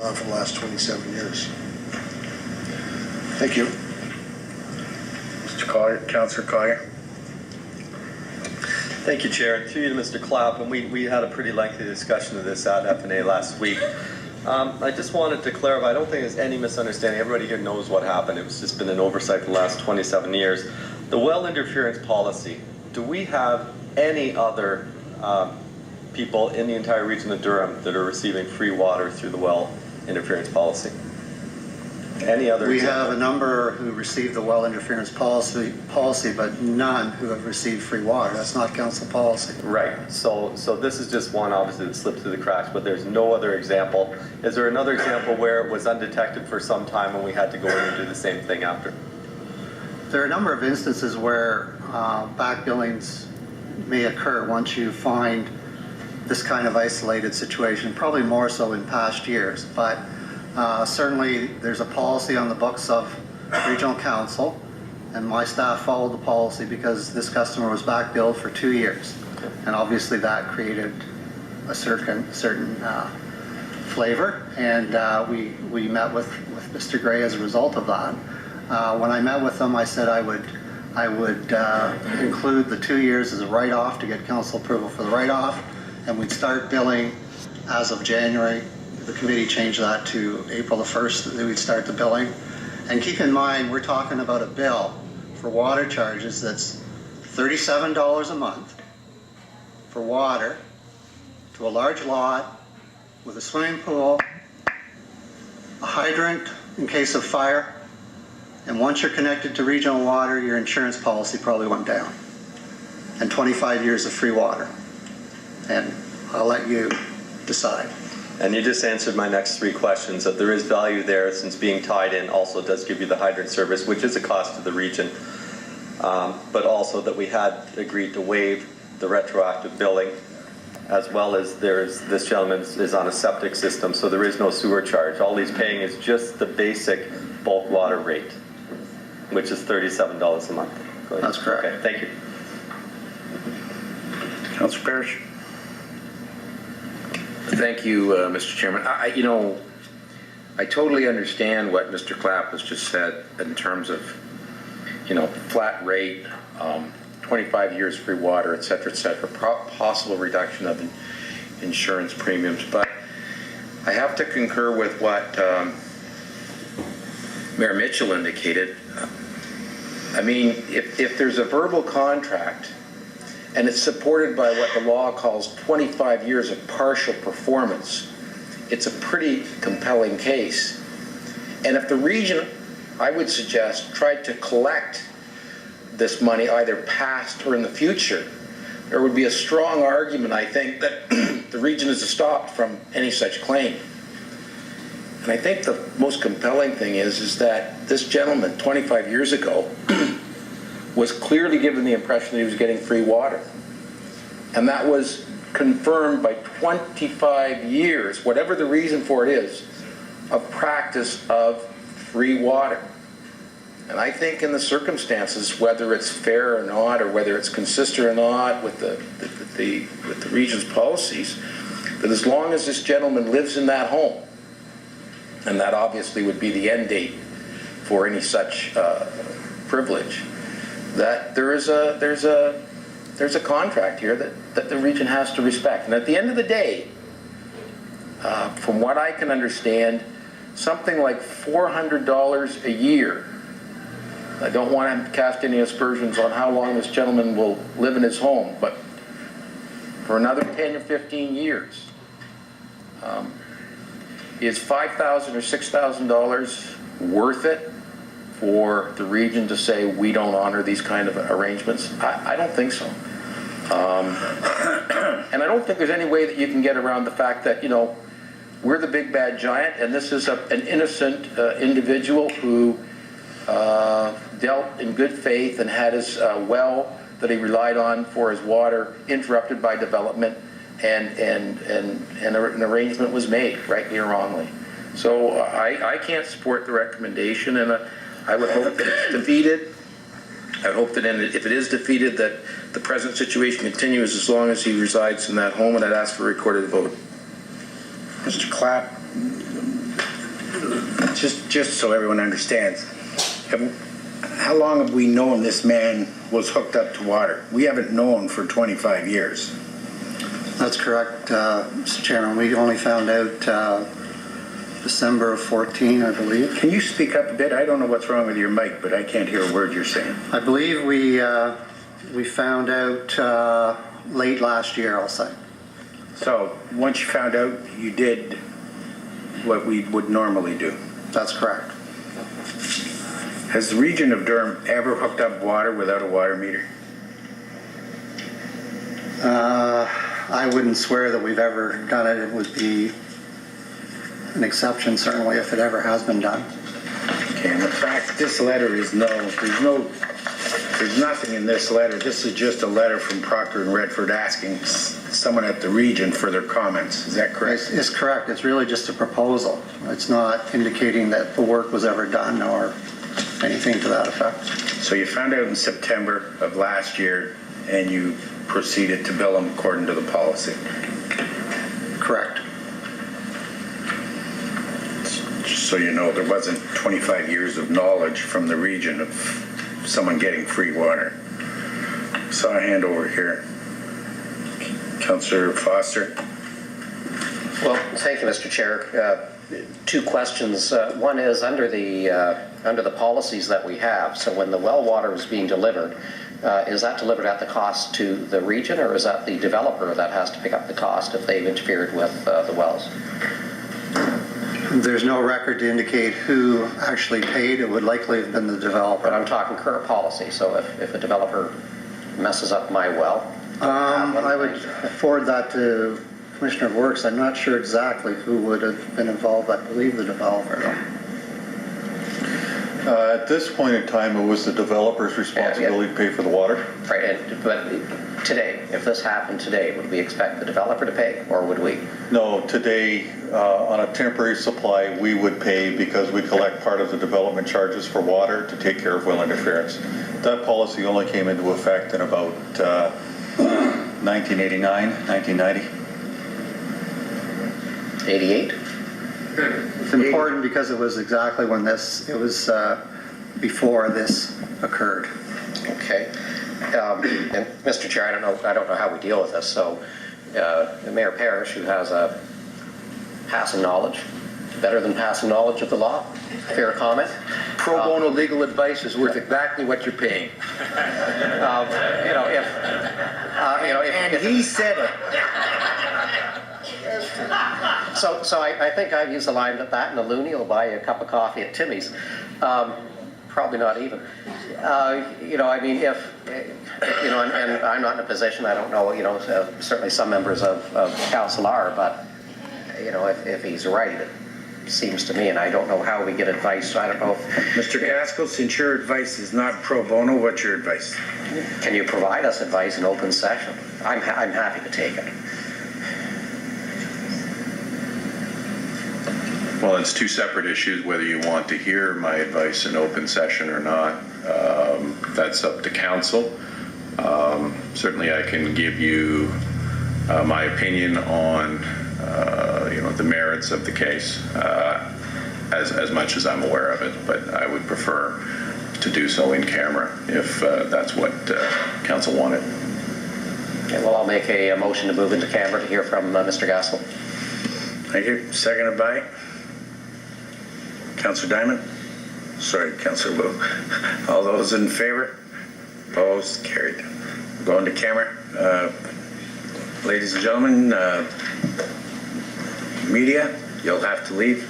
For the last 27 years. Thank you. Mr. Collier, Councillor Collier. Thank you, Chair. And through you to Mr. Clapp, and we had a pretty lengthy discussion of this at FNA last week. I just wanted to clarify, I don't think there's any misunderstanding. Everybody here knows what happened. It's just been an oversight for the last 27 years. The well interference policy, do we have any other people in the entire region of Durham that are receiving free water through the well interference policy? Any other? We have a number who receive the well interference policy, but none who have received free water. That's not council policy. Right. So this is just one, obviously, that slipped through the cracks, but there's no other example. Is there another example where it was undetected for some time and we had to go in and do the same thing after? There are a number of instances where back billings may occur once you find this kind of isolated situation, probably more so in past years, but certainly there's a policy on the books of regional council, and my staff followed the policy because this customer was back billed for 2 years, and obviously that created a certain flavor, and we met with Mr. Gray as a result of that. When I met with them, I said I would include the 2 years as a write-off to get council approval for the write-off, and we'd start billing as of January. The committee changed that to April the 1st, that we'd start the billing. And keep in mind, we're talking about a bill for water charges that's $37 a month for water to a large lot with a swimming pool, a hydrant in case of fire, and once you're connected to regional water, your insurance policy probably went down. And 25 years of free water. And I'll let you decide. And you just answered my next 3 questions, that there is value there since being tied in also does give you the hydrant service, which is a cost to the region, but also that we had agreed to waive the retroactive billing, as well as this gentleman is on a septic system, so there is no sewer charge. All he's paying is just the basic bulk water rate, which is $37 a month. That's correct. Okay, thank you. Councillor Parrish. Thank you, Mr. Chairman. I totally understand what Mr. Clapp has just said in terms of, flat rate, 25 years free water, et cetera, possible reduction of insurance premiums. But I have to concur with what Mayor Mitchell indicated. I mean, if there's a verbal contract and it's supported by what the law calls 25 years of partial performance, it's a pretty compelling case. And if the region, I would suggest, tried to collect this money either past or in the future, there would be a strong argument, I think, that the region is stopped from any such claim. And I think the most compelling thing is that this gentleman, 25 years ago, was clearly given the impression that he was getting free water. And that was confirmed by 25 years, whatever the reason for it is, of practice of free water. And I think in the circumstances, whether it's fair or not, or whether it's consistent or not with the region's policies, that as long as this gentleman lives in that home, and that obviously would be the end date for any such privilege, that there's a contract here that the region has to respect. And at the end of the day, from what I can understand, something like $400 a year. I don't want to cast any aspersions on how long this gentleman will live in his home, but for another 10 or 15 years, is $5,000 or $6,000 worth it for the region to say we don't honor these kind of arrangements? I don't think so. And I don't think there's any way that you can get around the fact that, we're the big bad giant, and this is an innocent individual who dealt in good faith and had his well that he relied on for his water interrupted by development, and an arrangement was made, rightly or wrongly. So I can't support the recommendation, and I would hope that it's defeated. I would hope that if it is defeated, that the present situation continues as long as he resides in that home, and I'd ask for a recorded vote. Mr. Clapp. Just so everyone understands, how long have we known this man was hooked up to water? We haven't known for 25 years. That's correct, Mr. Chairman. We only found out December of 14, I believe. Can you speak up a bit? I don't know what's wrong with your mic, but I can't hear a word you're saying. I believe we found out late last year, I'll say. So once you found out, you did what we would normally do. That's correct. Has the region of Durham ever hooked up water without a water meter? I wouldn't swear that we've ever done it. It would be an exception, certainly, if it ever has been done. Okay, and the fact this letter is there's nothing in this letter. This is just a letter from Proctor and Redford asking someone at the region for their comments. Is that correct? It's correct. It's really just a proposal. It's not indicating that the work was ever done or anything to that effect. So you found out in September of last year and you proceeded to bill them according to the policy? Correct. Just so you know, there wasn't 25 years of knowledge from the region of someone getting free water. Saw a hand over here. Councillor Foster. Well, thank you, Mr. Chair. Two questions. One is under the policies that we have. So when the well water is being delivered, is that delivered at the cost to the region, or is that the developer that has to pick up the cost if they've interfered with the wells? There's no record to indicate who actually paid. It would likely have been the developer. But I'm talking current policy. So if a developer messes up my well, I would forward that to Commissioner of Works. I'm not sure exactly who would have been involved. I believe the developer, though. At this point in time, it was the developer's responsibility to pay for the water. right? But today, if this happened today, would we expect the developer to pay, or would we? No, today, on a temporary supply, we would pay because we collect part of the development charges for water to take care of well interference. That policy only came into effect in about 1989, 1990. 88? It's important because it was exactly when it was before this occurred. Okay. And Mr. Chair, I don't know how we deal with this. So, Mayor Parrish, who has a passing knowledge, better than passing knowledge of the law, fair comment. Pro bono legal advice is worth exactly what you're paying. If He said it. So I think I've used the line that and a loony will buy you a cup of coffee at Timmy's. Probably not even. I mean, and I'm not in a position, I don't know, certainly some members of council are, but, if he's right, it seems to me, and I don't know how we get advice, so I don't know if... Mr. Gaskell, since your advice is not pro bono, what's your advice? Can you provide us advice in open session? I'm happy to take it. Well, it's two separate issues, whether you want to hear my advice in open session or not. That's up to council. Certainly I can give you my opinion on the merits of the case as much as I'm aware of it, but I would prefer to do so in camera if that's what council wanted. Okay, well, I'll make a motion to move into camera to hear from Mr. Gaskell. Thank you. Seconded by Councillor Diamond. Sorry, Councillor Wu. All those in favor? Opposed? Carried. Going to camera. Ladies and gentlemen, media, you'll have to leave.